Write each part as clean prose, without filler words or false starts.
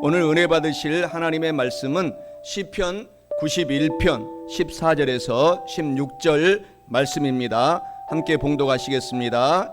오늘 은혜 받으실 하나님의 말씀은 시편 91편 14절에서 16절 말씀입니다. 함께 봉독하시겠습니다.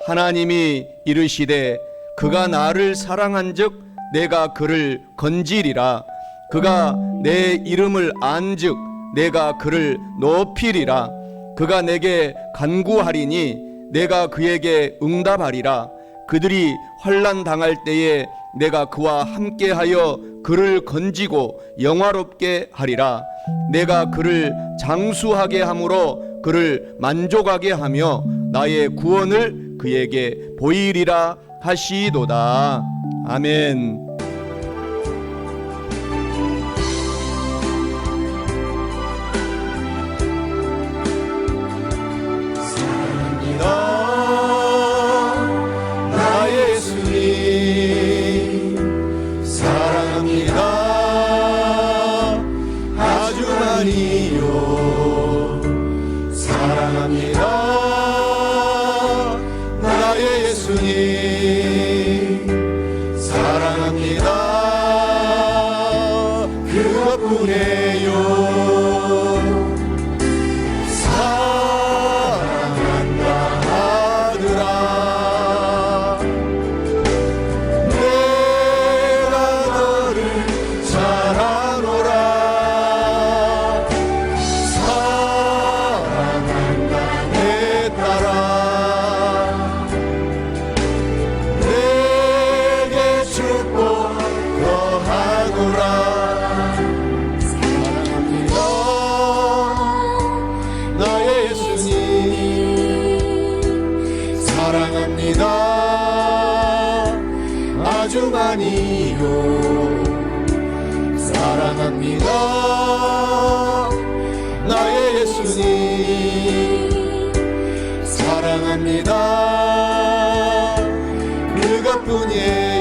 하나님이 이르시되 그가 나를 사랑한즉 내가 그를 건지리라. 그가 내 이름을 안즉 내가 그를 높이리라. 그가 내게 간구하리니 내가 그에게 응답하리라. 그들이 환난 당할 때에 내가 그와 함께하여 그를 건지고 영화롭게 하리라. 내가 그를 장수하게 함으로 그를 만족하게 하며 나의 구원을 그에게 보이리라 하시도다. 아멘. 아주 많이요. 사랑합니다. 나의 예수님 사랑합니다. 그것뿐이에요.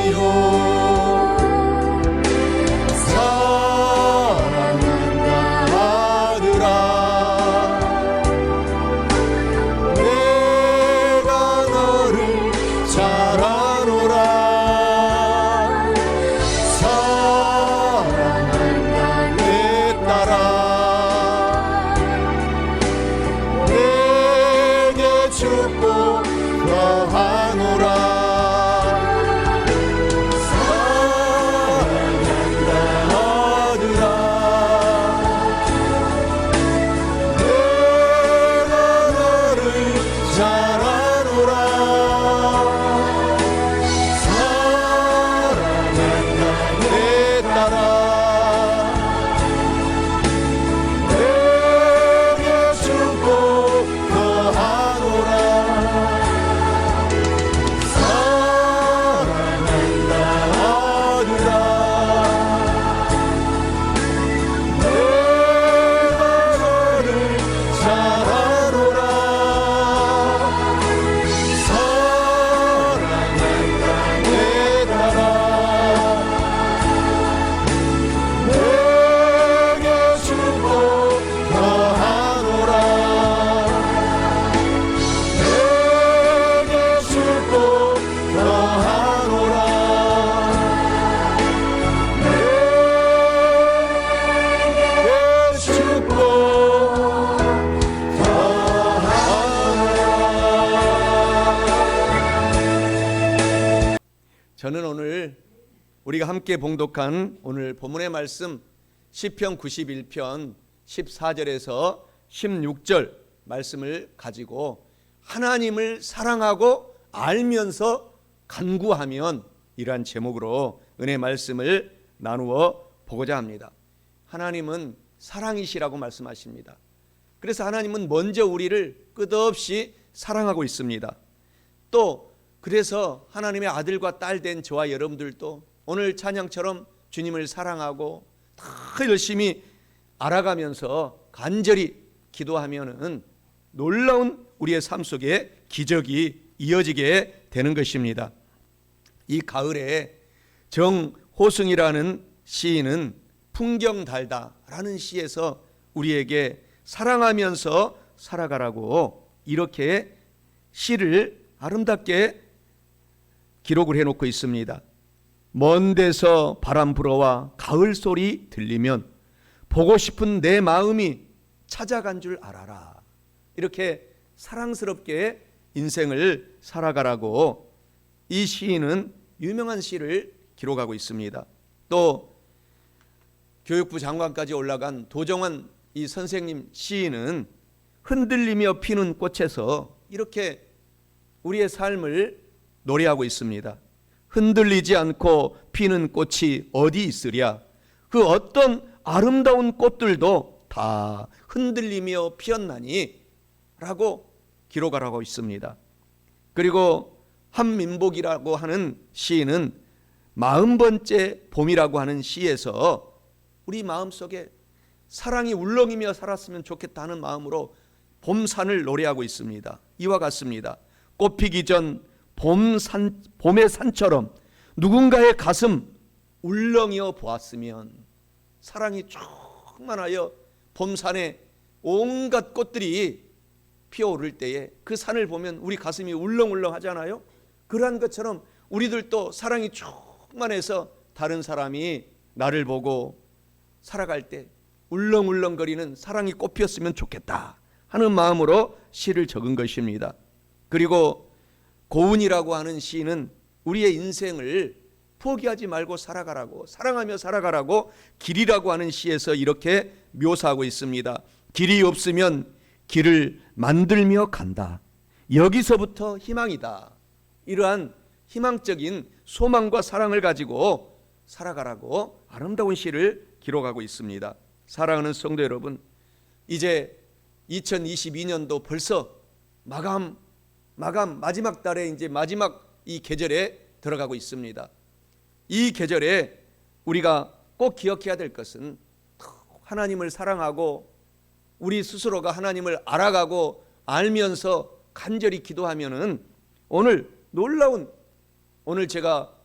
저는 오늘 우리가 함께 봉독한 오늘 본문의 말씀 시편 91편 14절에서 16절 말씀을 가지고 하나님을 사랑하고 알면서 간구하면 이러한 제목으로 은혜 말씀을 나누어 보고자 합니다. 하나님은 사랑이시라고 말씀하십니다. 그래서 하나님은 먼저 우리를 끝없이 사랑하고 있습니다. 또 그래서 하나님의 아들과 딸 된 저와 여러분들도 오늘 찬양처럼 주님을 사랑하고 더 열심히 알아가면서 간절히 기도하면은 놀라운 우리의 삶 속에 기적이 이어지게 되는 것입니다. 이 가을에 정호승이라는 시인은 풍경 달다라는 시에서 우리에게 사랑하면서 살아가라고 이렇게 시를 아름답게 기록을 해놓고 있습니다. 먼 데서 바람 불어와 가을 소리 들리면 보고 싶은 내 마음이 찾아간 줄 알아라. 이렇게 사랑스럽게 인생을 살아가라고 이 시인은 유명한 시를 기록하고 있습니다. 또 교육부 장관까지 올라간 도정환 이 선생님 시인은 흔들리며 피는 꽃에서 이렇게 우리의 삶을 노래하고 있습니다. 흔들리지 않고 피는 꽃이 어디 있으랴. 그 어떤 아름다운 꽃들도 다 흔들리며 피었나니 라고 기록하고 있습니다. 그리고 한민복이라고 하는 시인은 40번째 봄이라고 하는 시에서 우리 마음속에 사랑이 울렁이며 살았으면 좋겠다는 마음으로 봄산을 노래하고 있습니다. 이와 같습니다. 꽃피기 전 봄의 산처럼 누군가의 가슴 울렁여 보았으면, 사랑이 충만하여 봄산에 온갖 꽃들이 피어오를 때에 그 산을 보면 우리 가슴이 울렁울렁 하잖아요. 그러한 것처럼 우리들도 사랑이 충만해서 다른 사람이 나를 보고 살아갈 때 울렁울렁거리는 사랑이 꽃피었으면 좋겠다 하는 마음으로 시를 적은 것입니다. 그리고 고운이라고 하는 시인은 우리의 인생을 포기하지 말고 살아가라고, 사랑하며 살아가라고 길이라고 하는 시에서 이렇게 묘사하고 있습니다. 길이 없으면 길을 만들며 간다. 여기서부터 희망이다. 이러한 희망적인 소망과 사랑을 가지고 살아가라고 아름다운 시를 기록하고 있습니다. 사랑하는 성도 여러분, 이제 2022년도 벌써 마지막 달에 이제 마지막 이 계절에 들어가고 있습니다. 이 계절에 우리가 꼭 기억해야 될 것은 하나님을 사랑하고 우리 스스로가 하나님을 알아가고 알면서 간절히 기도하면은 오늘 제가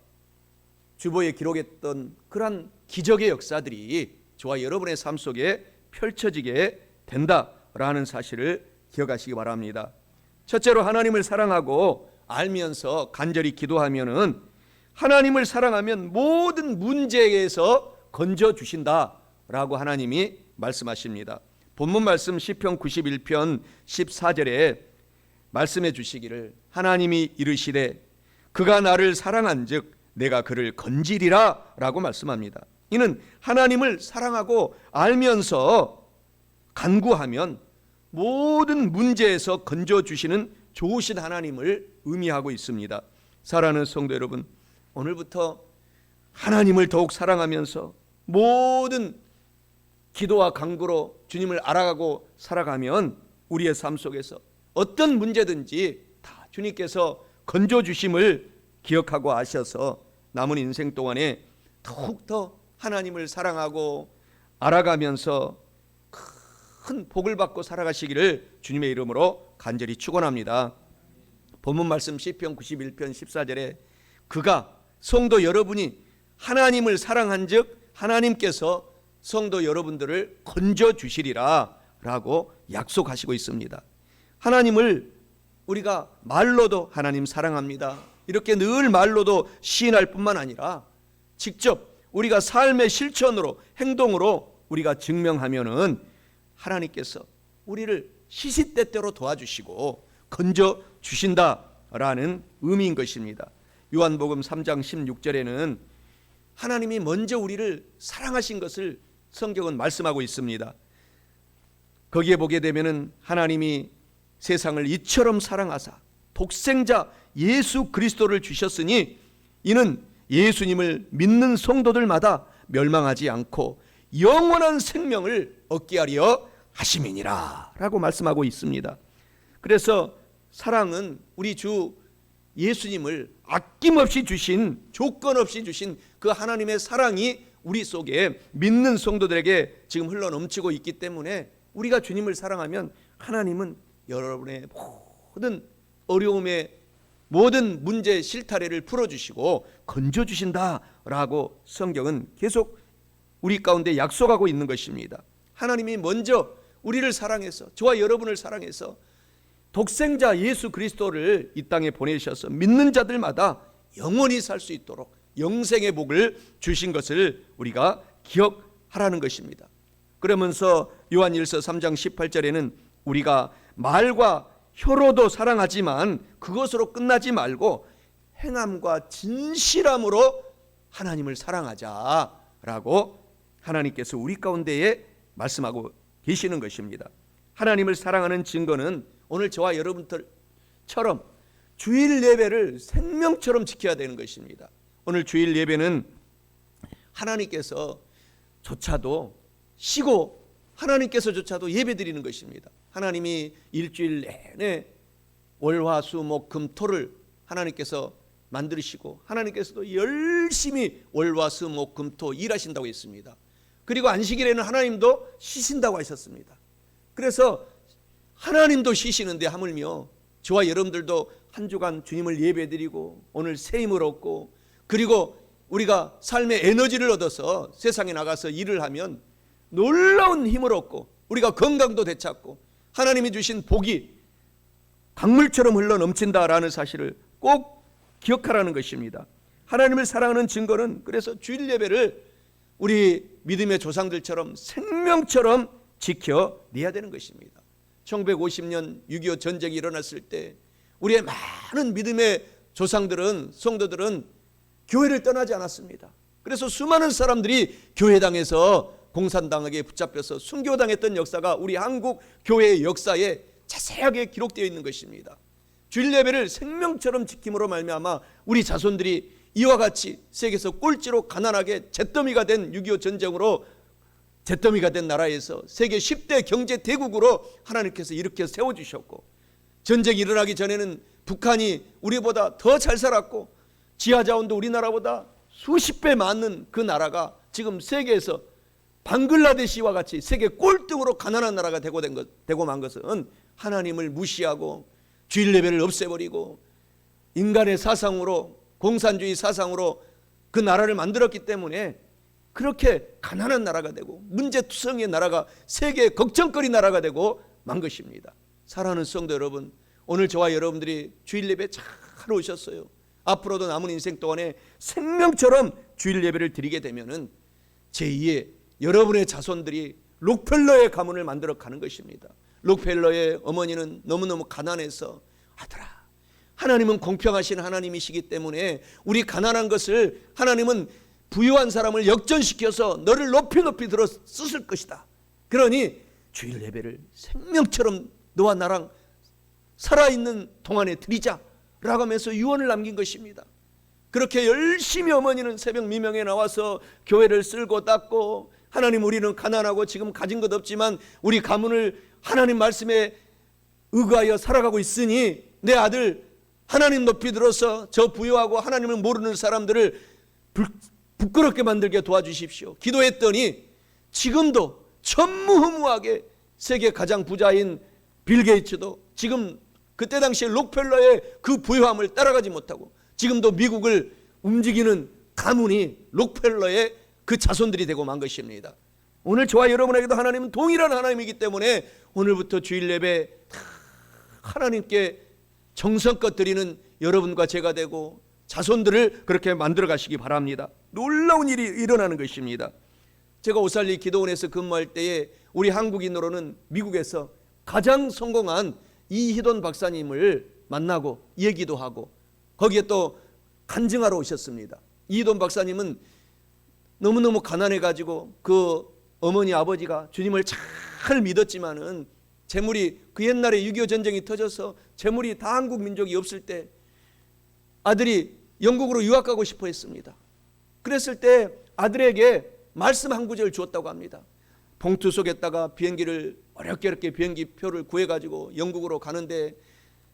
주보에 기록했던 그러한 기적의 역사들이 저와 여러분의 삶 속에 펼쳐지게 된다라는 사실을 기억하시기 바랍니다. 첫째로 하나님을 사랑하고 알면서 간절히 기도하면은 하나님을 사랑하면 모든 문제에서 건져 주신다라고 하나님이 말씀하십니다. 본문 말씀 시편 91편 14절에 말씀해 주시기를 하나님이 이르시되 그가 나를 사랑한즉 내가 그를 건지리라 라고 말씀합니다. 이는 하나님을 사랑하고 알면서 간구하면 모든 문제에서 건져주시는 좋으신 하나님을 의미하고 있습니다. 사랑하는 성도 여러분, 오늘부터 하나님을 더욱 사랑하면서 모든 기도와 간구로 주님을 알아가고 살아가면 우리의 삶 속에서 어떤 문제든지 다 주님께서 건져주심을 기억하고 아셔서 남은 인생 동안에 더욱더 하나님을 사랑하고 알아가면서 큰 복을 받고 살아가시기를 주님의 이름으로 간절히 축원합니다. 본문 말씀 시편 91편 14절에 그가 성도 여러분이 하나님을 사랑한즉 하나님께서 성도 여러분들을 건져주시리라 라고 약속하시고 있습니다. 하나님을 우리가 말로도 하나님 사랑합니다 이렇게 늘 말로도 시인할 뿐만 아니라 직접 우리가 삶의 실천으로 행동으로 우리가 증명하면은 하나님께서 우리를 시시때때로 도와주시고 건져주신다라는 의미인 것입니다. 요한복음 3장 16절에는 하나님이 먼저 우리를 사랑하신 것을 성경은 말씀하고 있습니다. 거기에 보게 되면은 하나님이 세상을 이처럼 사랑하사 독생자 예수 그리스도를 주셨으니 이는 예수님을 믿는 성도들마다 멸망하지 않고 영원한 생명을 얻게 하려 하심이니라 라고 말씀하고 있습니다. 그래서 사랑은 우리 주 예수님을 아낌없이 주신, 조건 없이 주신 그 하나님의 사랑이 우리 속에 믿는 성도들에게 지금 흘러넘치고 있기 때문에 우리가 주님을 사랑하면 하나님은 여러분의 모든 어려움의 모든 문제 실타래를 풀어주시고 건져주신다라고 성경은 계속 우리 가운데 약속하고 있는 것입니다. 하나님이 먼저 우리를 사랑해서, 저와 여러분을 사랑해서 독생자 예수 그리스도를 이 땅에 보내셔서 믿는 자들마다 영원히 살 수 있도록 영생의 복을 주신 것을 우리가 기억하라는 것입니다. 그러면서 요한일서 3장 18절에는 우리가 말과 혀로도 사랑하지만 그것으로 끝나지 말고 행함과 진실함으로 하나님을 사랑하자라고 하나님께서 우리 가운데에 말씀하고 계시는 것입니다. 하나님을 사랑하는 증거는 오늘 저와 여러분들처럼 주일 예배를 생명처럼 지켜야 되는 것입니다. 오늘 주일 예배는 하나님께서 조차도 쉬고 하나님께서조차도 예배드리는 것입니다. 하나님이 일주일 내내 월화수목금토를 하나님께서 만드시고 하나님께서도 열심히 월화수목금토 일하신다고 했습니다. 그리고 안식일에는 하나님도 쉬신다고 하셨습니다. 그래서 하나님도 쉬시는데 하물며 저와 여러분들도 한 주간 주님을 예배드리고 오늘 새 힘을 얻고 그리고 우리가 삶의 에너지를 얻어서 세상에 나가서 일을 하면 놀라운 힘을 얻고 우리가 건강도 되찾고 하나님이 주신 복이 강물처럼 흘러 넘친다라는 사실을 꼭 기억하라는 것입니다. 하나님을 사랑하는 증거는 그래서 주일 예배를 우리 믿음의 조상들처럼 생명처럼 지켜내야 되는 것입니다. 1950년 6.25 전쟁이 일어났을 때 우리의 많은 믿음의 조상들은 성도들은 교회를 떠나지 않았습니다. 그래서 수많은 사람들이 교회당에서 공산당에게 붙잡혀서 순교당했던 역사가 우리 한국 교회의 역사에 자세하게 기록되어 있는 것입니다. 주일 예배를 생명처럼 지킴으로 말미암아 우리 자손들이 이와 같이 세계에서 꼴찌로 가난하게 잿더미가 된 6.25 전쟁으로 잿더미가 된 나라에서 세계 10대 경제 대국으로 하나님께서 일으켜 세워주셨고 전쟁이 일어나기 전에는 북한이 우리보다 더 잘 살았고 지하자원도 우리나라보다 수십 배 많은 그 나라가 지금 세계에서 방글라데시와 같이 세계 꼴등으로 가난한 나라가 되고 만 것은 하나님을 무시하고 주일 예배를 없애버리고 인간의 사상으로 공산주의 사상으로 그 나라를 만들었기 때문에 그렇게 가난한 나라가 되고 문제투성이의 나라가 세계의 걱정거리 나라가 되고 만 것입니다. 사랑하는 성도 여러분, 오늘 저와 여러분들이 주일 예배 잘 오셨어요. 앞으로도 남은 인생 동안에 생명처럼 주일 예배를 드리게 되면은 제2의 여러분의 자손들이 록펠러의 가문을 만들어 가는 것입니다. 록펠러의 어머니는 너무너무 가난해서 아들아, 하나님은 공평하신 하나님이시기 때문에 우리 가난한 것을 하나님은 부유한 사람을 역전시켜서 너를 높이 높이 들어 쓰실 것이다. 그러니 주일 예배를 생명처럼 너와 나랑 살아있는 동안에 드리자 라고 하면서 유언을 남긴 것입니다. 그렇게 열심히 어머니는 새벽 미명에 나와서 교회를 쓸고 닦고 하나님 우리는 가난하고 지금 가진 것 없지만 우리 가문을 하나님 말씀에 의거하여 살아가고 있으니 내 아들 하나님 높이 들어서 저 부유하고 하나님을 모르는 사람들을 부끄럽게 만들게 도와주십시오. 기도했더니 지금도 전무후무하게 세계 가장 부자인 빌 게이츠도 지금 그때 당시에 록펠러의 그 부유함을 따라가지 못하고 지금도 미국을 움직이는 가문이 록펠러의 그 자손들이 되고 만 것입니다. 오늘 저와 여러분에게도 하나님은 동일한 하나님이기 때문에 오늘부터 주일 예배 하나님께 정성껏 드리는 여러분과 제가 되고 자손들을 그렇게 만들어 가시기 바랍니다. 놀라운 일이 일어나는 것입니다. 제가 오살리 기도원에서 근무할 때에 우리 한국인으로는 미국에서 가장 성공한 이희돈 박사님을 만나고 얘기도 하고 거기에 또 간증하러 오셨습니다. 이희돈 박사님은 너무너무 가난해가지고 그 어머니 아버지가 주님을 잘 믿었지만은 재물이 그 옛날에 6.25 전쟁이 터져서 재물이 다 한국 민족이 없을 때 아들이 영국으로 유학 가고 싶어 했습니다. 그랬을 때 아들에게 말씀 한 구절 주었다고 합니다. 봉투 속에다가 비행기를 어렵게 비행기 표를 구해가지고 영국으로 가는데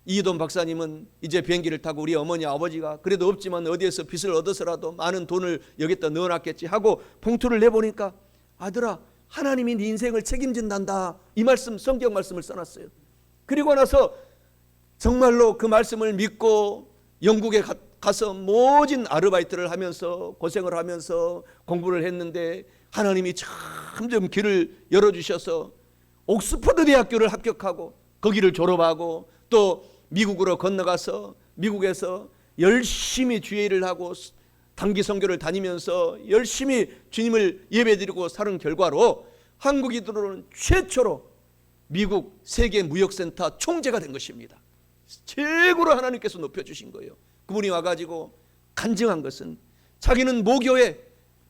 이희돈 박사님은 이제 비행기를 타고 우리 어머니 아버지가 그래도 없지만 어디에서 빚을 얻어서라도 많은 돈을 여기다 넣어놨겠지 하고 봉투를 내보니까 아들아 하나님이 네 인생을 책임진단다 이 말씀 성경 말씀을 써놨어요. 그리고 나서 정말로 그 말씀을 믿고 영국에 가서 모진 아르바이트를 하면서 고생을 하면서 공부를 했는데 하나님이 점점 길을 열어주셔서 옥스퍼드 대학교를 합격하고 거기를 졸업하고 또 미국으로 건너가서 미국에서 열심히 주일을 하고 단기 선교를 다니면서 열심히 주님을 예배드리고 사는 결과로 한국인으로는 최초로 미국 세계무역센터 총재가 된 것입니다. 최고로 하나님께서 높여주신 거예요. 그분이 와가지고 간증한 것은 자기는 모교회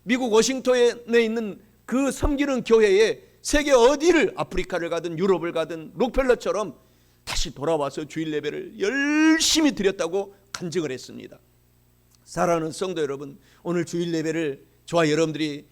미국 워싱턴에 있는 그 섬기는 교회에 세계 어디를 아프리카를 가든 유럽을 가든 록펠러처럼 다시 돌아와서 주일 예배를 열심히 드렸다고 간증을 했습니다. 사랑하는 성도 여러분, 오늘 주일 예배를 저와 여러분들이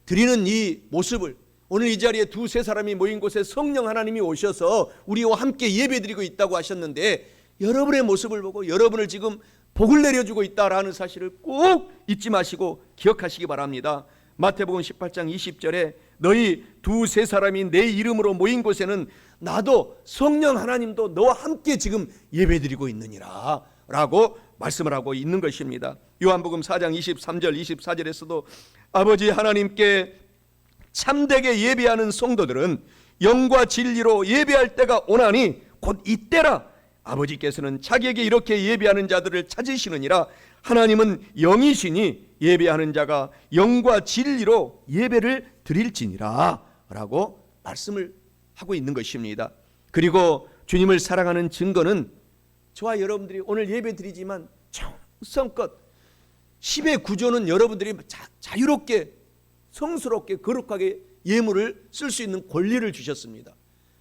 드리는 이 모습을 오늘 이 자리에 두세 사람이 모인 곳에 성령 하나님이 오셔서 우리와 함께 예배드리고 있다고 하셨는데 여러분의 모습을 보고 여러분을 지금 복을 내려주고 있다라는 사실을 꼭 잊지 마시고 기억하시기 바랍니다. 마태복음 18장 20절에 너희 두세 사람이 내 이름으로 모인 곳에는 나도 성령 하나님도 너와 함께 지금 예배드리고 있느니라 라고 말씀을 하고 있는 것입니다. 요한복음 4장 23절 24절에서도 아버지 하나님께 참되게 예배하는 성도들은 영과 진리로 예배할 때가 오나니 곧 이때라. 아버지께서는 자기에게 이렇게 예배하는 자들을 찾으시느니라. 하나님은 영이시니 예배하는 자가 영과 진리로 예배를 드릴지니라 라고 말씀을 하고 있는 것입니다. 그리고 주님을 사랑하는 증거는 저와 여러분들이 오늘 예배 드리지만 정성껏 10의 구조는 여러분들이 자유롭게 성스럽게 거룩하게 예물을 쓸 수 있는 권리를 주셨습니다.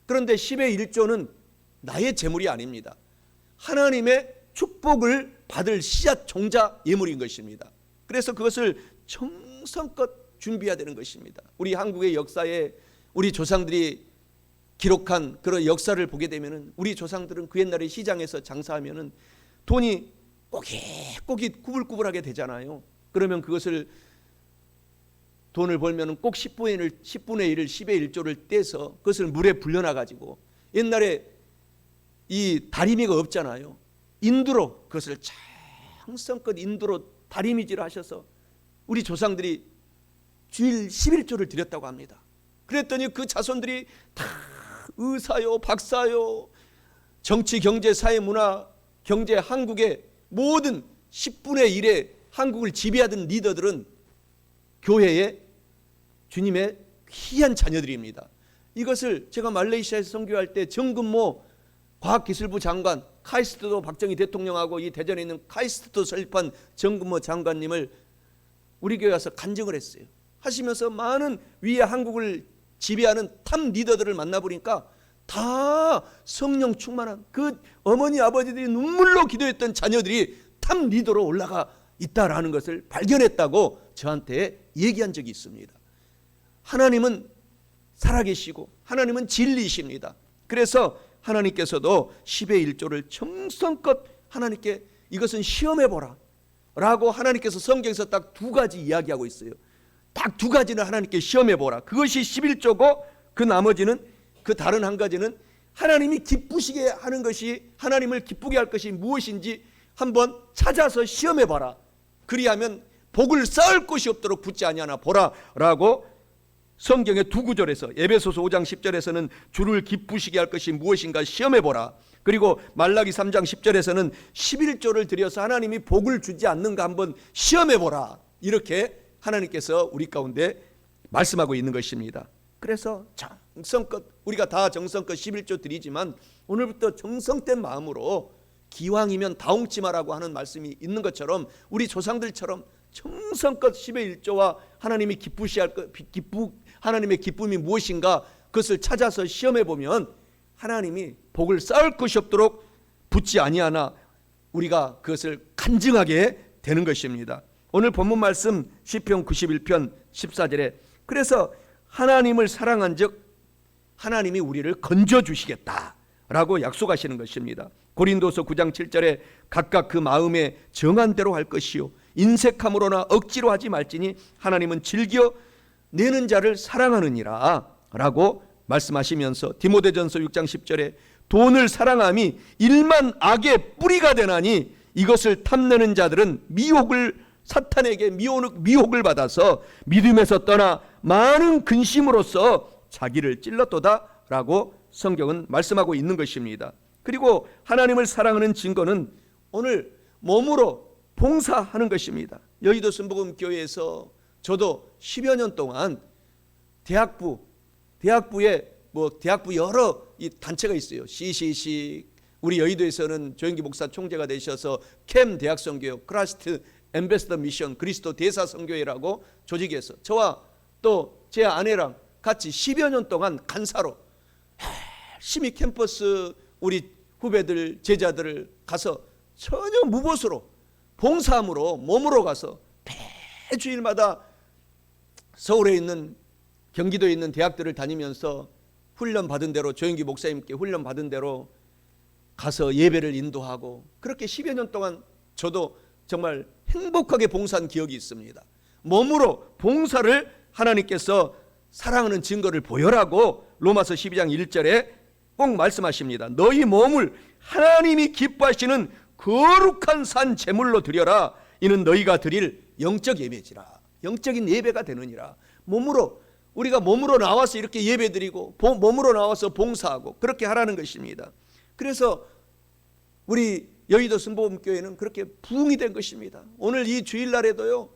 그런데 10의 1조는 나의 재물이 아닙니다. 하나님의 축복을 받을 씨앗 종자 예물인 것입니다. 그래서 그것을 정성껏 준비해야 되는 것입니다. 우리 한국의 역사에 우리 조상들이 기록한 그런 역사를 보게 되면은 우리 조상들은 그 옛날에 시장에서 장사하면은 돈이 꼬깃꼬깃 구불구불하게 되잖아요. 그러면 그것을 돈을 벌면은 꼭 10분의 1을 10의 1조를 떼서 그것을 물에 불려놔 가지고 옛날에 이 다리미가 없잖아요. 인두로 그것을 정성껏 인두로 다리미질을 하셔서 우리 조상들이 주일 11조를 드렸다고 합니다. 그랬더니 그 자손들이 다 의사요 박사요 정치 경제 사회 문화 경제 한국의 모든 10분의 1의 한국을 지배하던 리더들은 교회의 주님의 귀한 자녀들입니다. 이것을 제가 말레이시아에서 선교할 때 정근모 과학기술부 장관, 카이스트도 박정희 대통령하고 이 대전에 있는 카이스트도 설립한 정근모 장관님을 우리 교회 와서 간증을 했어요. 하시면서 많은 위에 한국을 지배하는 탑 리더들을 만나보니까 다 성령 충만한 그 어머니 아버지들이 눈물로 기도했던 자녀들이 탑 리더로 올라가 있다라는 것을 발견했다고 저한테 얘기한 적이 있습니다. 하나님은 살아계시고 하나님은 진리이십니다. 그래서 하나님께서도 10의 1조를 정성껏 하나님께 이것은 시험해보라 라고 하나님께서 성경에서 딱 두 가지 이야기하고 있어요. 딱 두 가지는 하나님께 시험해보라. 그것이 11조고 그 나머지는 그 다른 한 가지는 하나님이 기쁘시게 하는 것이 하나님을 기쁘게 할 것이 무엇인지 한번 찾아서 시험해봐라. 그리하면 복을 쌓을 곳이 없도록 붙지 아니하나 보라 라고 성경의 두 구절에서 에베소서 5장 10절에서는 주를 기쁘시게 할 것이 무엇인가 시험해보라. 그리고 말라기 3장 10절에서는 11조를 드려서 하나님이 복을 주지 않는가 한번 시험해보라. 이렇게 하나님께서 우리 가운데 말씀하고 있는 것입니다. 그래서 정성껏 우리가 다 정성껏 11조 드리지만 오늘부터 정성된 마음으로 기왕이면 다홍치 마라고 하는 말씀이 있는 것처럼 우리 조상들처럼 정성껏 10의 1조와 하나님이 하나님의 기쁨이 무엇인가 그것을 찾아서 시험해 보면 하나님이 복을 쌓을 것이 없도록 붙지 아니하나 우리가 그것을 간증하게 되는 것입니다. 오늘 본문 말씀 시편 91편 14절에 그래서 하나님을 사랑한즉 하나님이 우리를 건져주시겠다라고 약속하시는 것입니다. 고린도서 9장 7절에 각각 그 마음에 정한 대로 할 것이요 인색함으로나 억지로 하지 말지니 하나님은 즐겨 내는 자를 사랑하느니라 라고 말씀하시면서 디모데전서 6장 10절에 돈을 사랑함이 일만 악의 뿌리가 되나니 이것을 탐내는 자들은 사탄에게 미혹을 받아서 믿음에서 떠나 많은 근심으로써 자기를 찔렀도다 라고 성경은 말씀하고 있는 것입니다. 그리고 하나님을 사랑하는 증거는 오늘 몸으로 봉사하는 것입니다. 여의도 순복음교회에서 저도 10여 년 동안 대학부에 대학부 여러 이 단체가 있어요. CCC, 우리 여의도에서는 조영기 목사 총재가 되셔서 캠 대학선교회, 크라스트 엠베스더 미션, 그리스도 대사 선교회라고 조직에서 저와 또 제 아내랑 같이 10여 년 동안 간사로 열심히 캠퍼스 우리 후배들, 제자들을 가서 전혀 무보수로 봉사함으로 몸으로 가서 매주일마다 서울에 있는, 경기도에 있는 대학들을 다니면서 훈련 받은 대로, 조영기 목사님께 훈련 받은 대로 가서 예배를 인도하고, 그렇게 10여 년 동안 저도 정말 행복하게 봉사한 기억이 있습니다. 몸으로 봉사를 하나님께서 사랑하는 증거를 보여라고 로마서 12장 1절에 꼭 말씀하십니다. 너희 몸을 하나님이 기뻐하시는 거룩한 산 제물로 드려라. 이는 너희가 드릴 영적 예배지라. 영적인 예배가 되느니라. 우리가 몸으로 나와서 이렇게 예배드리고 몸으로 나와서 봉사하고 그렇게 하라는 것입니다. 그래서 우리 여의도 순복음교회는 그렇게 부흥이 된 것입니다. 오늘 이 주일날에도요,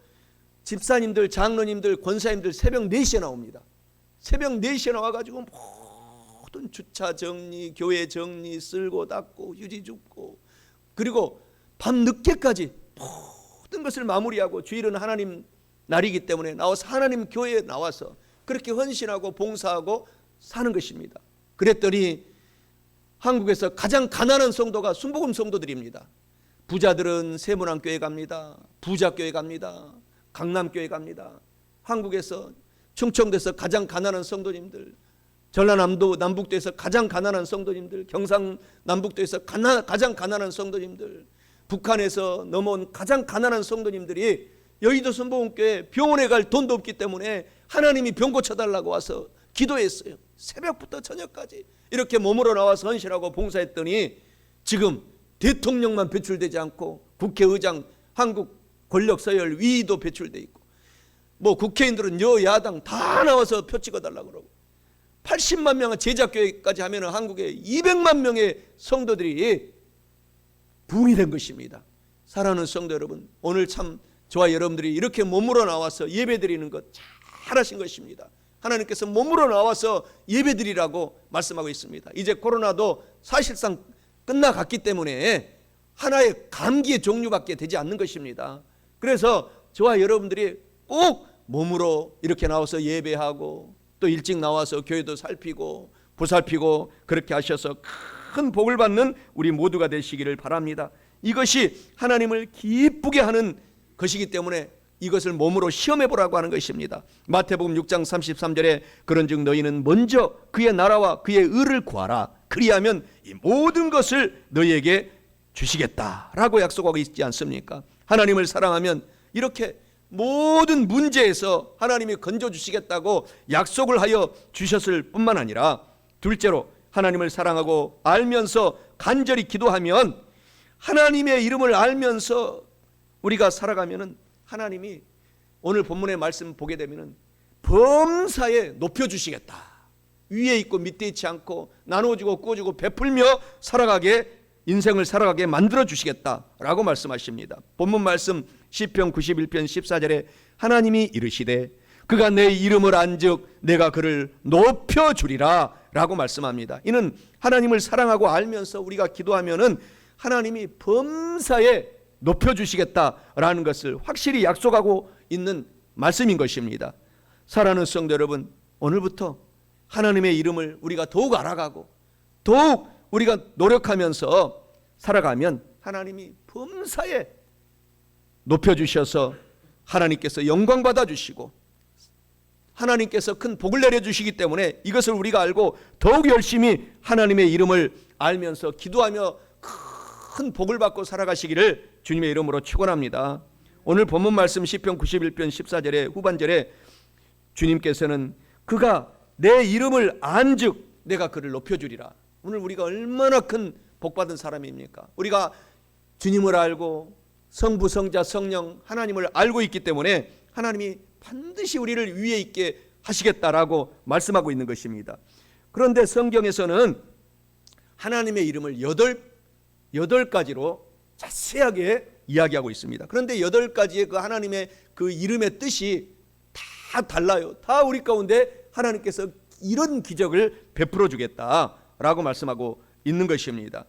집사님들, 장로님들, 권사님들 새벽 4시에 나옵니다. 새벽 4시에 나와가지고 모든 주차 정리, 교회 정리, 쓸고 닦고 휴지 줍고, 그리고 밤 늦게까지 모든 것을 마무리하고, 주일은 하나님 날이기 때문에 나와서 하나님 교회에 나와서 그렇게 헌신하고 봉사하고 사는 것입니다. 그랬더니 한국에서 가장 가난한 성도가 순복음 성도들입니다. 부자들은 세문안교회 갑니다. 부자교회 갑니다. 강남교회 갑니다. 한국에서 충청도에서 가장 가난한 성도님들, 전라남도 남북도에서 가장 가난한 성도님들, 경상남북도에서 가장 가난한 성도님들, 북한에서 넘어온 가장 가난한 성도님들이 여의도 순복음교회 병원에 갈 돈도 없기 때문에 하나님이 병 고쳐달라고 와서 기도했어요. 새벽부터 저녁까지 이렇게 몸으로 나와서 헌신하고 봉사했더니 지금 대통령만 배출되지 않고 국회의장, 한국 권력 서열 위도 배출돼 있고, 국회의원들은 여야당 다 나와서 표 찍어달라고 그러고, 80만 명의 제자교회까지 하면 한국에 200만 명의 성도들이 부흥이 된 것입니다. 사랑하는 성도 여러분, 오늘 참 저와 여러분들이 이렇게 몸으로 나와서 예배드리는 것 잘하신 것입니다. 하나님께서 몸으로 나와서 예배드리라고 말씀하고 있습니다. 이제 코로나도 사실상 끝나갔기 때문에 하나의 감기의 종류밖에 되지 않는 것입니다. 그래서 저와 여러분들이 꼭 몸으로 이렇게 나와서 예배하고, 또 일찍 나와서 교회도 살피고 보살피고 그렇게 하셔서 큰 복을 받는 우리 모두가 되시기를 바랍니다. 이것이 하나님을 기쁘게 하는 것이기 때문에 이것을 몸으로 시험해 보라고 하는 것입니다. 마태복음 6장 33절에 그런즉 너희는 먼저 그의 나라와 그의 의를 구하라. 그리하면 이 모든 것을 너희에게 주시겠다라고 약속하고 있지 않습니까? 하나님을 사랑하면 이렇게 모든 문제에서 하나님이 건져주시겠다고 약속을 하여 주셨을 뿐만 아니라, 둘째로 하나님을 사랑하고 알면서 간절히 기도하면, 하나님의 이름을 알면서 우리가 살아가면은 하나님이 오늘 본문의 말씀 보게 되면은 범사에 높여주시겠다. 위에 있고 밑에 있지 않고 나눠주고 꾸어주고 베풀며 인생을 살아가게 만들어 주시겠다라고 말씀하십니다. 본문 말씀 시편 91편 14절에 하나님이 이르시되 그가 내 이름을 안즉 내가 그를 높여주리라 라고 말씀합니다. 이는 하나님을 사랑하고 알면서 우리가 기도하면은 하나님이 범사에 높여주시겠다라는 것을 확실히 약속하고 있는 말씀인 것입니다. 사랑하는 성도 여러분, 오늘부터 하나님의 이름을 우리가 더욱 알아가고 더욱 우리가 노력하면서 살아가면 하나님이 범사에 높여주셔서 하나님께서 영광 받아주시고 하나님께서 큰 복을 내려주시기 때문에 이것을 우리가 알고 더욱 열심히 하나님의 이름을 알면서 기도하며 큰 복을 받고 살아가시기를 주님의 이름으로 축원합니다. 오늘 본문 말씀 시편 91편 14절의 후반절에 주님께서는 그가 내 이름을 안즉 내가 그를 높여주리라. 오늘 우리가 얼마나 큰 복받은 사람입니까? 우리가 주님을 알고 성부, 성자, 성령 하나님을 알고 있기 때문에 하나님이 반드시 우리를 위에 있게 하시겠다라고 말씀하고 있는 것입니다. 그런데 성경에서는 하나님의 이름을 8가지로 자세하게 이야기하고 있습니다. 그런데 8가지의 그 하나님의 그 이름의 뜻이 다 달라요. 다 우리 가운데 하나님께서 이런 기적을 베풀어 주겠다라고 말씀하고 있는 것입니다.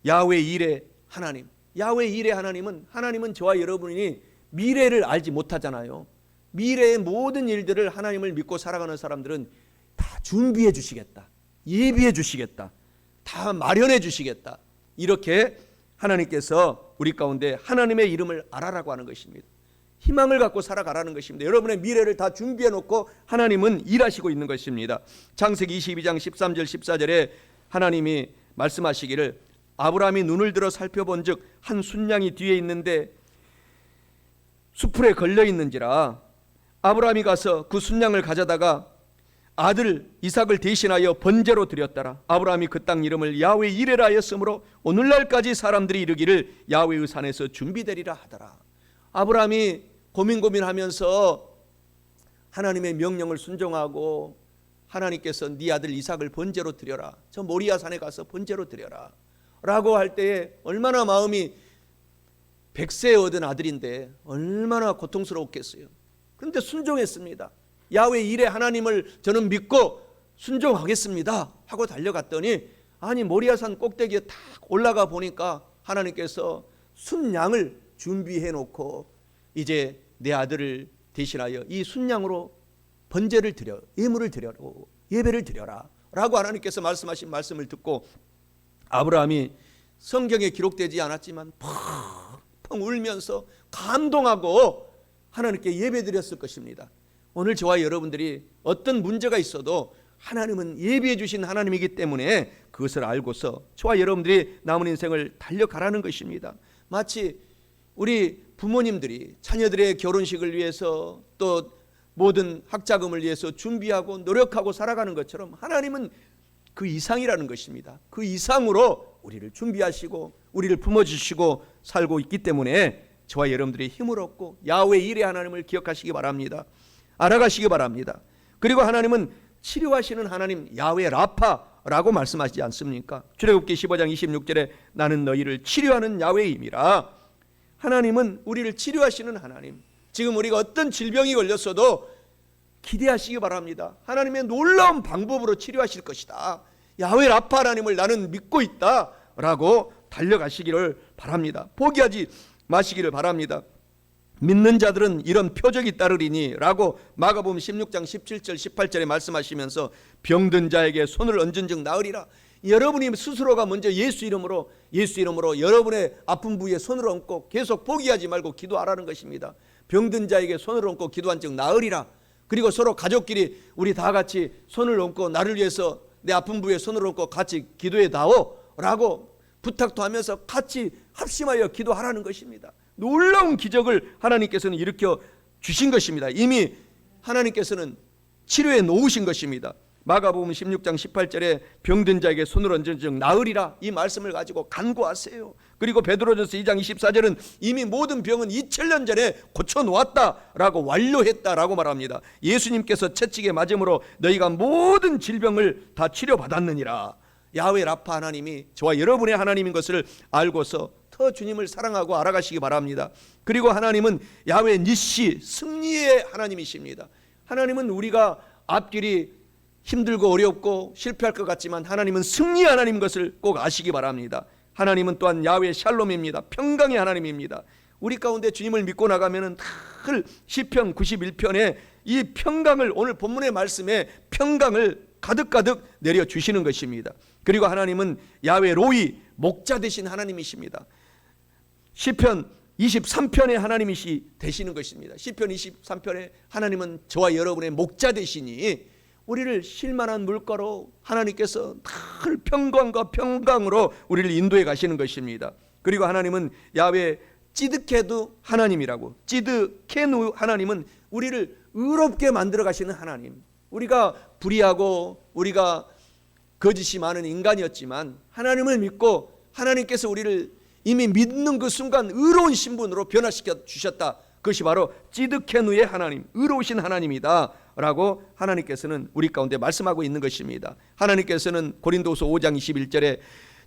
야훼 일의 하나님, 야훼 일의 하나님은 저와 여러분이 미래를 알지 못하잖아요. 미래의 모든 일들을 하나님을 믿고 살아가는 사람들은 다 준비해 주시겠다, 예비해 주시겠다, 다 마련해 주시겠다, 이렇게 하나님께서 우리 가운데 하나님의 이름을 알아라고 하는 것입니다. 희망을 갖고 살아가라는 것입니다. 여러분의 미래를 다 준비해 놓고 하나님은 일하시고 있는 것입니다. 창세기 22장 13절 14절에 하나님이 말씀하시기를 아브라함이 눈을 들어 살펴본즉 한 순양이 뒤에 있는데 수풀에 걸려 있는지라 아브라함이 가서 그 순양을 가져다가 아들 이삭을 대신하여 번제로 드렸더라. 아브라함이 그 땅 이름을 야훼 이레라 하였으므로 오늘날까지 사람들이 이르기를 야훼의 산에서 준비되리라 하더라. 아브라함이 고민하면서 하나님의 명령을 순종하고 하나님께서 네 아들 이삭을 번제로 드려라, 저 모리아 산에 가서 번제로 드려라 라고 할 때에 얼마나 마음이 100세 얻은 아들인데 얼마나 고통스러웠겠어요. 그런데 순종했습니다. 야훼 이레 하나님을 저는 믿고 순종하겠습니다 하고 달려갔더니 아니 모리아산 꼭대기에 탁 올라가 보니까 하나님께서 순양을 준비해 놓고 이제 내 아들을 대신하여 이 순양으로 번제를 드려, 예물을 드려라고, 예배를 드려라 라고 하나님께서 말씀하신 말씀을 듣고 아브라함이 성경에 기록되지 않았지만 펑펑 울면서 감동하고 하나님께 예배드렸을 것입니다. 오늘 저와 여러분들이 어떤 문제가 있어도 하나님은 예비해 주신 하나님이기 때문에 그것을 알고서 저와 여러분들이 남은 인생을 달려가라는 것입니다. 마치 우리 부모님들이 자녀들의 결혼식을 위해서 또 모든 학자금을 위해서 준비하고 노력하고 살아가는 것처럼 하나님은 그 이상이라는 것입니다. 그 이상으로 우리를 준비하시고 우리를 품어주시고 살고 있기 때문에 저와 여러분들이 힘을 얻고 야훼 일의 하나님을 기억하시기 바랍니다. 알아가시기 바랍니다. 그리고 하나님은 치료하시는 하나님 야훼 라파라고 말씀하시지 않습니까? 출애굽기 15장 26절에 나는 너희를 치료하는 야훼임이라. 하나님은 우리를 치료하시는 하나님. 지금 우리가 어떤 질병이 걸렸어도 기대하시기 바랍니다. 하나님의 놀라운 방법으로 치료하실 것이다. 야훼 라파 하나님을 나는 믿고 있다 라고 달려가시기를 바랍니다. 포기하지 마시기를 바랍니다. 믿는 자들은 이런 표적이 따르리니 라고 마가복음 16장 17절 18절에 말씀하시면서 병든 자에게 손을 얹은 즉 나으리라. 여러분이 스스로가 먼저 예수 이름으로 여러분의 아픈 부위에 손을 얹고 계속 포기하지 말고 기도하라는 것입니다. 병든 자에게 손을 얹고 기도한 즉 나으리라. 그리고 서로 가족끼리 우리 다 같이 손을 얹고 나를 위해서 내 아픈 부위에 손을 얹고 같이 기도해 다오 라고 부탁도 하면서 같이 합심하여 기도하라는 것입니다. 놀라운 기적을 하나님께서는 일으켜 주신 것입니다. 이미 하나님께서는 치료해 놓으신 것입니다. 마가복음 16장 18절에 병든 자에게 손을 얹은 즉 나으리라 이 말씀을 가지고 간구하세요. 그리고 베드로전서 2장 24절은 이미 모든 병은 2000년 전에 고쳐놓았다라고 완료했다라고 말합니다. 예수님께서 채찍에 맞음으로 너희가 모든 질병을 다 치료받았느니라. 야훼 라파 하나님이 저와 여러분의 하나님인 것을 알고서 더 주님을 사랑하고 알아가시기 바랍니다. 그리고 하나님은 야훼 니시 승리의 하나님이십니다. 하나님은 우리가 앞길이 힘들고 어렵고 실패할 것 같지만 하나님은 승리의 하나님인 것을 꼭 아시기 바랍니다. 하나님은 또한 야훼 샬롬입니다. 평강의 하나님입니다. 우리 가운데 주님을 믿고 나가면은 늘 시편 91편에 이 평강을 오늘 본문의 말씀에 평강을 가득가득 내려주시는 것입니다. 그리고 하나님은 야훼 로이 목자 되신 하나님이십니다. 시편 23편의 하나님이 되시는 것입니다. 시편 23편에 하나님은 저와 여러분의 목자 되시니 우리를 쉴만한 물가로 하나님께서 늘 평강과 평강으로 우리를 인도해 가시는 것입니다. 그리고 하나님은 야훼 찌드케도 하나님이라고, 찌드케누 하나님은 우리를 의롭게 만들어 가시는 하나님. 우리가 불의하고 우리가 거짓이 많은 인간이었지만 하나님을 믿고 하나님께서 우리를 이미 믿는 그 순간 의로운 신분으로 변화시켜 주셨다. 그것이 바로 찌드케누의 하나님, 의로우신 하나님이다 라고 하나님께서는 우리 가운데 말씀하고 있는 것입니다. 하나님께서는 고린도서 5장 21절에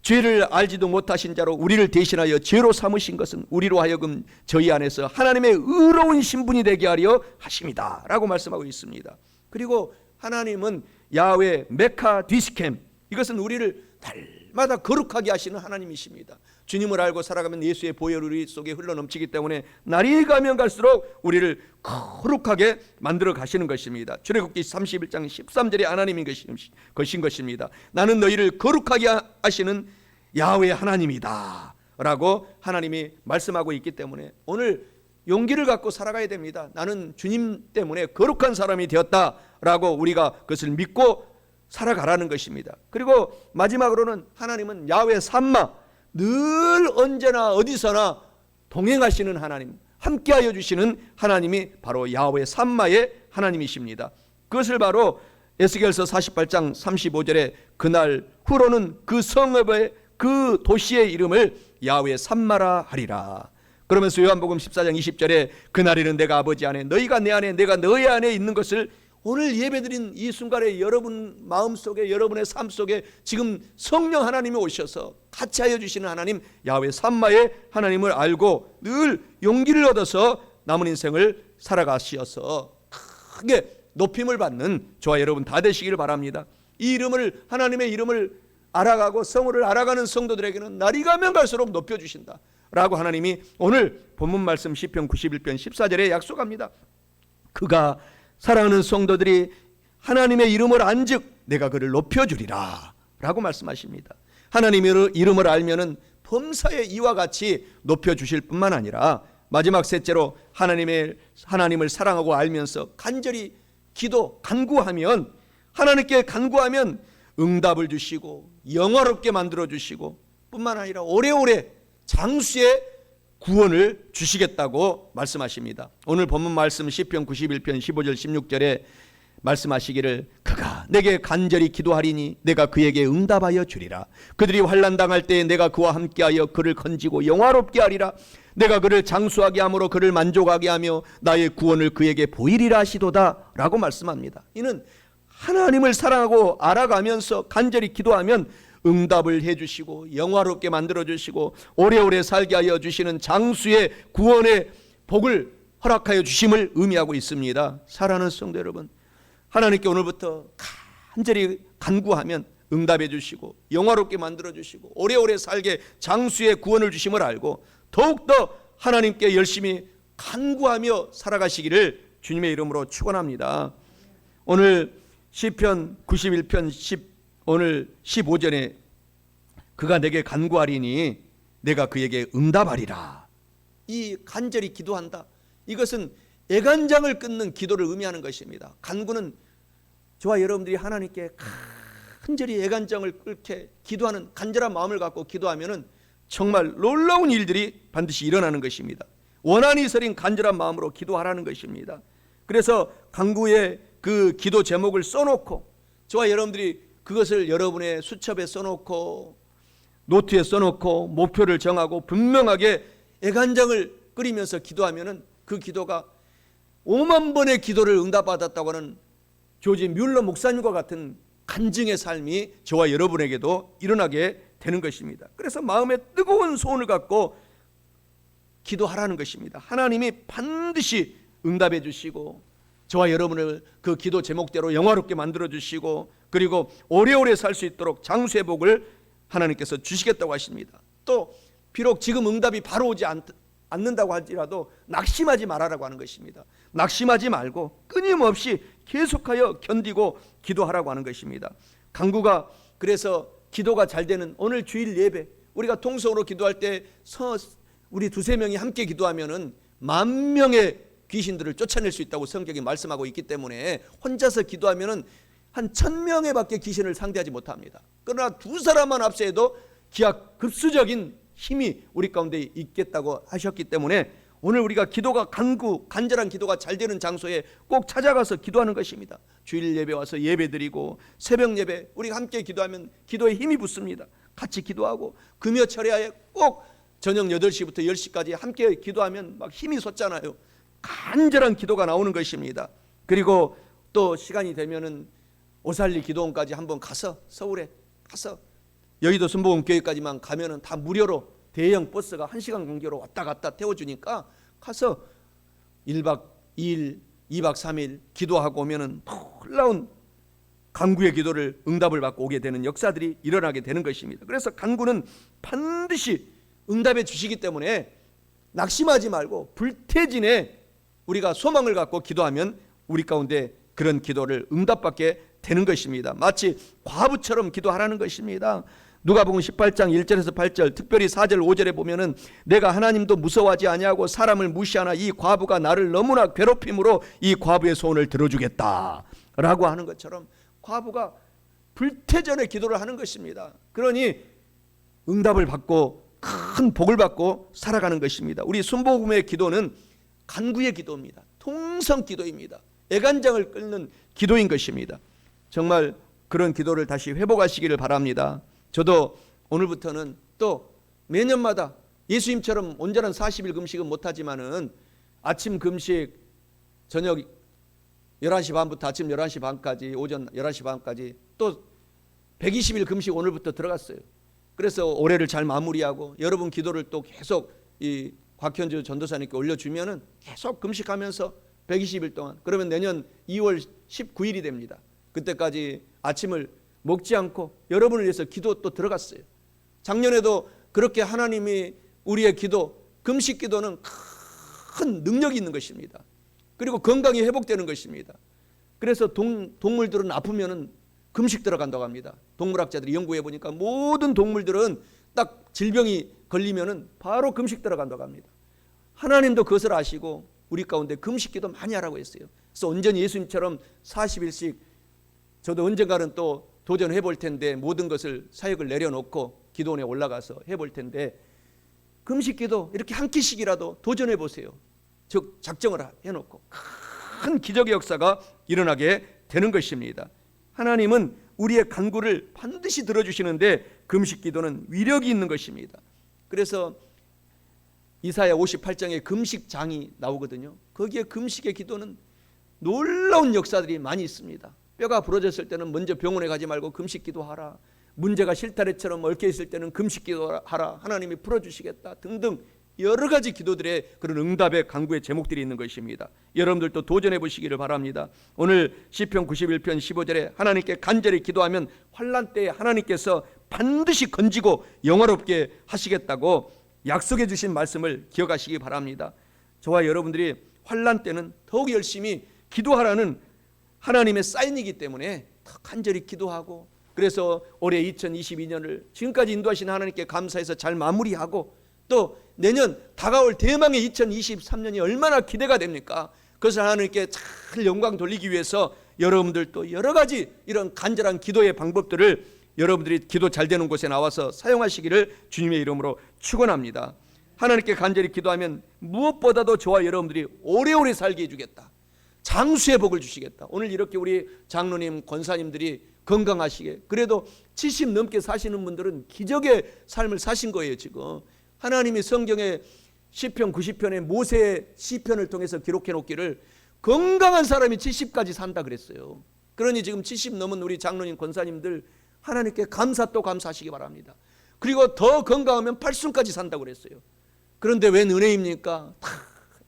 죄를 알지도 못하신 자로 우리를 대신하여 죄로 삼으신 것은 우리로 하여금 저희 안에서 하나님의 의로운 신분이 되게 하려 하심이다 라고 말씀하고 있습니다. 그리고 하나님은 야훼 메카 디스캠, 이것은 우리를 날마다 거룩하게 하시는 하나님이십니다. 주님을 알고 살아가면 예수의 보혈 우리 속에 흘러넘치기 때문에 날이 가면 갈수록 우리를 거룩하게 만들어 가시는 것입니다. 출애굽기 31장 13절에 하나님인 것인 것입니다. 나는 너희를 거룩하게 하시는 야훼 하나님이다 라고 하나님이 말씀하고 있기 때문에 오늘 용기를 갖고 살아가야 됩니다. 나는 주님 때문에 거룩한 사람이 되었다라고 우리가 그것을 믿고 살아가라는 것입니다. 그리고 마지막으로는 하나님은 야훼 삼마, 늘 언제나 어디서나 동행하시는 하나님, 함께하여 주시는 하나님이 바로 야훼 삼마의 하나님이십니다. 그것을 바로 에스겔서 48장 35절에 그날 후로는 그 성읍의 그 도시의 이름을 야훼 삼마라 하리라. 그러면서 요한복음 14장 20절에 그날에는 내가 아버지 안에 너희가 내 안에 내가 너희 안에 있는 것을, 오늘 예배드린 이 순간에 여러분 마음속에 여러분의 삶 속에 지금 성령 하나님이 오셔서 같이 하여 주시는 하나님 야훼 삼마의 하나님을 알고 늘 용기를 얻어서 남은 인생을 살아가시어서 크게 높임을 받는 저와 여러분 다 되시기를 바랍니다. 이 이름을, 하나님의 이름을 알아가고 성호를 알아가는 성도들에게는 날이 가면 갈수록 높여주신다 라고 하나님이 오늘 본문 말씀 시편 91편 14절에 약속합니다. 그가 사랑하는 성도들이 하나님의 이름을 안즉 내가 그를 높여주리라 라고 말씀하십니다. 하나님의 이름을 알면은 범사에 이와 같이 높여주실 뿐만 아니라 마지막 셋째로 하나님을 사랑하고 알면서 간절히 간구하면, 하나님께 간구하면 응답을 주시고 영화롭게 만들어 주시고 뿐만 아니라 오래오래 장수의 구원을 주시겠다고 말씀하십니다. 오늘 본문 말씀 시편 91편 15절 16절에 말씀하시기를 그가 내게 간절히 기도하리니 내가 그에게 응답하여 주리라. 그들이 환난 당할 때에 내가 그와 함께하여 그를 건지고 영화롭게 하리라. 내가 그를 장수하게 함으로 그를 만족하게 하며 나의 구원을 그에게 보이리라 하시도다 라고 말씀합니다. 이는 하나님을 사랑하고 알아가면서 간절히 기도하면 응답을 해주시고 영화롭게 만들어주시고 오래오래 살게 하여 주시는 장수의 구원의 복을 허락하여 주심을 의미하고 있습니다. 사랑하는 성도 여러분, 하나님께 오늘부터 간절히 간구하면 응답해 주시고 영화롭게 만들어 주시고 오래오래 살게 장수의 구원을 주심을 알고 더욱더 하나님께 열심히 간구하며 살아가시기를 주님의 이름으로 축원합니다. 오늘 시편 91편 오늘 15절에 그가 내게 간구하리니 내가 그에게 응답하리라. 이 간절히 기도한다, 이것은 애간장을 끊는 기도를 의미하는 것입니다. 간구는 저와 여러분들이 하나님께 간절히 애간장을 끓게 기도하는 간절한 마음을 갖고 기도하면은 정말 놀라운 일들이 반드시 일어나는 것입니다. 원한이 서린 간절한 마음으로 기도하라는 것입니다. 그래서 간구의 그 기도 제목을 써놓고 저와 여러분들이 그것을 여러분의 수첩에 써놓고 노트에 써놓고 목표를 정하고 분명하게 애간장을 끓이면서 기도하면은 그 기도가 5만 번의 기도를 응답받았다고 하는 조지 뮬러 목사님과 같은 간증의 삶이 저와 여러분에게도 일어나게 되는 것입니다. 그래서 마음에 뜨거운 소원을 갖고 기도하라는 것입니다. 하나님이 반드시 응답해 주시고 저와 여러분을 그 기도 제목대로 영화롭게 만들어 주시고 그리고 오래오래 살 수 있도록 장수의 복을 하나님께서 주시겠다고 하십니다. 또 비록 지금 응답이 바로 오지 않는다고 할지라도 낙심하지 말아라고 하는 것입니다. 낙심하지 말고 끊임없이 계속하여 견디고 기도하라고 하는 것입니다. 간구가 그래서 기도가 잘 되는 오늘 주일 예배, 우리가 통성으로 기도할 때 우리 두세 명이 함께 기도하면은 10,000명의 귀신들을 쫓아낼 수 있다고 성경이 말씀하고 있기 때문에 혼자서 기도하면은 한 1,000명의 밖에 귀신을 상대하지 못합니다. 그러나 두 사람만 앞서도 기하급수적인 힘이 우리 가운데 있겠다고 하셨기 때문에 오늘 우리가 기도가 간절한 기도가 잘 되는 장소에 꼭 찾아가서 기도하는 것입니다. 주일 예배 와서 예배 드리고 새벽 예배 우리가 함께 기도하면 기도에 힘이 붙습니다. 같이 기도하고 금요철에 꼭 저녁 8시부터 10시까지 함께 기도하면 막 힘이 솟잖아요. 간절한 기도가 나오는 것입니다. 그리고 또 시간이 되면은 오살리 기도원까지 한번 가서 서울에 가서 여의도 순복음교회까지만 가면은 다 무료로 대형 버스가 1시간 간격으로 왔다 갔다 태워주니까 가서 1박 2일, 2박 3일 기도하고 오면은 놀라운 간구의 기도를 응답을 받고 오게 되는 역사들이 일어나게 되는 것입니다. 그래서 간구는 반드시 응답해 주시기 때문에 낙심하지 말고 불태진에 우리가 소망을 갖고 기도하면 우리 가운데 그런 기도를 응답받게 되는 것입니다. 마치 과부처럼 기도하라는 것입니다. 누가복음 18장 1절에서 8절, 특별히 4절 5절에 보면은 내가 하나님도 무서워하지 아니하고 사람을 무시하나 이 과부가 나를 너무나 괴롭힘으로 이 과부의 소원을 들어주겠다 라고 하는 것처럼 과부가 불태전의 기도를 하는 것입니다. 그러니 응답을 받고 큰 복을 받고 살아가는 것입니다. 우리 순복음의 기도는 간구의 기도입니다. 통성 기도입니다. 애간장을 끓는 기도인 것입니다. 정말 그런 기도를 다시 회복하시기를 바랍니다. 저도 오늘부터는 또 매년마다 예수님처럼 온전한 40일 금식은 못하지만은 아침 금식, 저녁 11시 반부터 아침 11시 반까지, 오전 11시 반까지 또 120일 금식 오늘부터 들어갔어요. 그래서 올해를 잘 마무리하고 여러분 기도를 또 계속 이 곽현주 전도사님께 올려주면은 계속 금식하면서 120일 동안, 그러면 내년 2월 19일이 됩니다. 그때까지 아침을 먹지 않고 여러분을 위해서 기도 또 들어갔어요. 작년에도 그렇게 하나님이 우리의 기도, 금식 기도는 큰 능력이 있는 것입니다. 그리고 건강이 회복되는 것입니다. 그래서 동물들은 아프면은 금식 들어간다고 합니다. 동물학자들이 연구해 보니까 모든 동물들은 딱 질병이 걸리면은 바로 금식 들어간다고 합니다. 하나님도 그것을 아시고 우리 가운데 금식 기도 많이 하라고 했어요. 그래서 온전히 예수님처럼 40일씩 저도 언젠가는 또 도전해 볼 텐데, 모든 것을 사역을 내려놓고 기도원에 올라가서 해볼 텐데, 금식 기도 이렇게 한 끼씩이라도 도전해 보세요. 즉 작정을 해놓고 큰 기적의 역사가 일어나게 되는 것입니다. 하나님은 우리의 간구를 반드시 들어주시는데 금식 기도는 위력이 있는 것입니다. 그래서 이사야 58장에 금식장이 나오거든요. 거기에 금식의 기도는 놀라운 역사들이 많이 있습니다. 뼈가 부러졌을 때는 먼저 병원에 가지 말고 금식 기도하라. 문제가 실타래처럼 얽혀 있을 때는 금식 기도하라. 하나님이 풀어주시겠다 등등 여러 가지 기도들의 그런 응답의 간구의 제목들이 있는 것입니다. 여러분들도 도전해 보시기를 바랍니다. 오늘 시편 91편 15절에 하나님께 간절히 기도하면 환난 때에 하나님께서 반드시 건지고 영화롭게 하시겠다고 약속해 주신 말씀을 기억하시기 바랍니다. 저와 여러분들이 환난 때는 더욱 열심히 기도하라는 하나님의 사인이기 때문에 더 간절히 기도하고, 그래서 올해 2022년을 지금까지 인도하신 하나님께 감사해서 잘 마무리하고, 또 내년 다가올 대망의 2023년이 얼마나 기대가 됩니까? 그것을 하나님께 잘 영광 돌리기 위해서 여러분들도 여러 가지 이런 간절한 기도의 방법들을 여러분들이 기도 잘 되는 곳에 나와서 사용하시기를 주님의 이름으로 축원합니다. 하나님께 간절히 기도하면 무엇보다도 저와 여러분들이 오래오래 살게 해주겠다. 장수의 복을 주시겠다. 오늘 이렇게 우리 장로님, 권사님들이 건강하시게, 그래도 70 넘게 사시는 분들은 기적의 삶을 사신 거예요. 지금 하나님이 성경에 시편 90편의 모세의 시편을 통해서 기록해 놓기를 건강한 사람이 70까지 산다 그랬어요. 그러니 지금 70 넘은 우리 장로님, 권사님들 하나님께 감사 또 감사하시기 바랍니다. 그리고 더 건강하면 80까지 산다고 그랬어요. 그런데 웬 은혜입니까?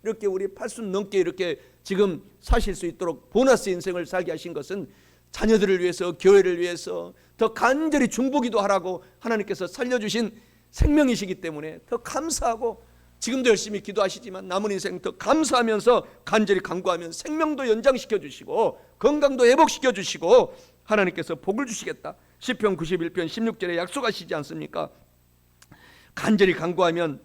이렇게 우리 80 넘게 이렇게 지금 사실 수 있도록 보너스 인생을 살게 하신 것은 자녀들을 위해서, 교회를 위해서 더 간절히 중보기도 하라고 하나님께서 살려주신 생명이시기 때문에 더 감사하고, 지금도 열심히 기도하시지만 남은 인생 더 감사하면서 간절히 간구하면 생명도 연장시켜 주시고 건강도 회복시켜 주시고 하나님께서 복을 주시겠다. 시편 91편 16절에 약속하시지 않습니까? 간절히 간구하면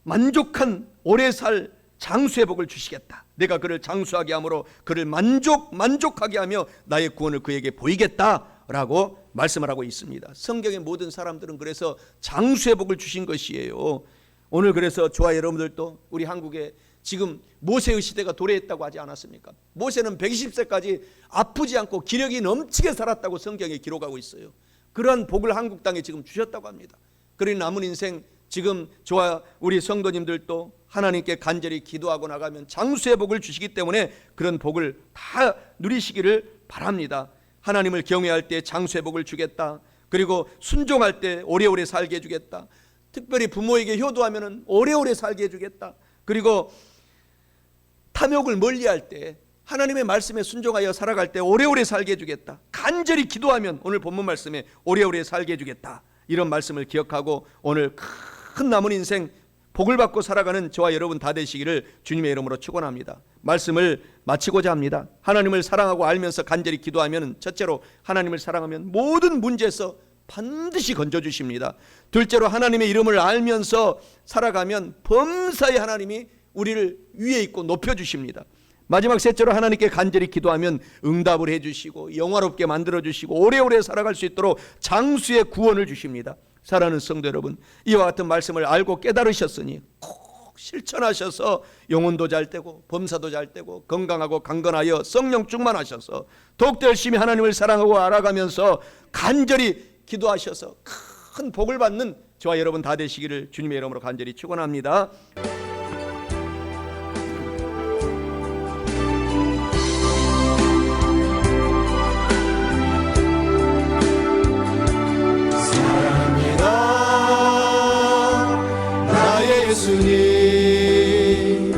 만족한 오래 살 장수의 복을 주시겠다. 내가 그를 장수하게 함으로 그를 만족하게 하며 나의 구원을 그에게 보이겠다라고 말씀을 하고 있습니다. 성경의 모든 사람들은 그래서 장수의 복을 주신 것이에요. 오늘 그래서 저와 여러분들도 우리 한국에 지금 모세의 시대가 도래했다고 하지 않았습니까? 모세는 120세까지 아프지 않고 기력이 넘치게 살았다고 성경에 기록하고 있어요. 그러한 복을 한국 땅에 지금 주셨다고 합니다. 그러니 남은 인생 지금 저와 우리 성도님들도 하나님께 간절히 기도하고 나가면 장수의 복을 주시기 때문에 그런 복을 다 누리시기를 바랍니다. 하나님을 경외할 때 장수의 복을 주겠다. 그리고 순종할 때 오래오래 살게 해주겠다. 특별히 부모에게 효도하면 오래오래 살게 해주겠다. 그리고 탐욕을 멀리할 때 하나님의 말씀에 순종하여 살아갈 때 오래오래 살게 해주겠다. 간절히 기도하면 오늘 본문 말씀에 오래오래 살게 해주겠다. 이런 말씀을 기억하고 오늘 큰 남은 인생 복을 받고 살아가는 저와 여러분 다 되시기를 주님의 이름으로 축원합니다. 말씀을 마치고자 합니다. 하나님을 사랑하고 알면서 간절히 기도하면 첫째로 하나님을 사랑하면 모든 문제에서 반드시 건져주십니다. 둘째로 하나님의 이름을 알면서 살아가면 범사에 하나님이 우리를 위에 있고 높여주십니다. 마지막 셋째로 하나님께 간절히 기도하면 응답을 해주시고 영화롭게 만들어주시고 오래오래 살아갈 수 있도록 장수의 구원을 주십니다. 사랑하는 성도 여러분, 이와 같은 말씀을 알고 깨달으셨으니 꼭 실천하셔서 영혼도 잘 되고 범사도 잘 되고 건강하고 강건하여 성령 충만하셔서 더욱더 열심히 하나님을 사랑하고 알아가면서 간절히 기도하셔서 큰 복을 받는 저와 여러분 다 되시기를 주님의 이름으로 간절히 축원합니다. 예수님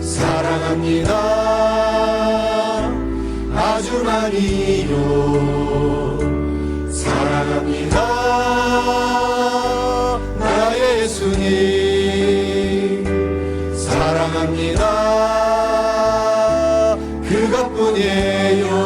사랑합니다. 아주 많이요. 사랑합니다. 나의 예수님 사랑합니다. 그것뿐이에요.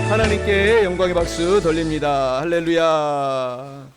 하나님께 영광의 박수 돌립니다. 할렐루야.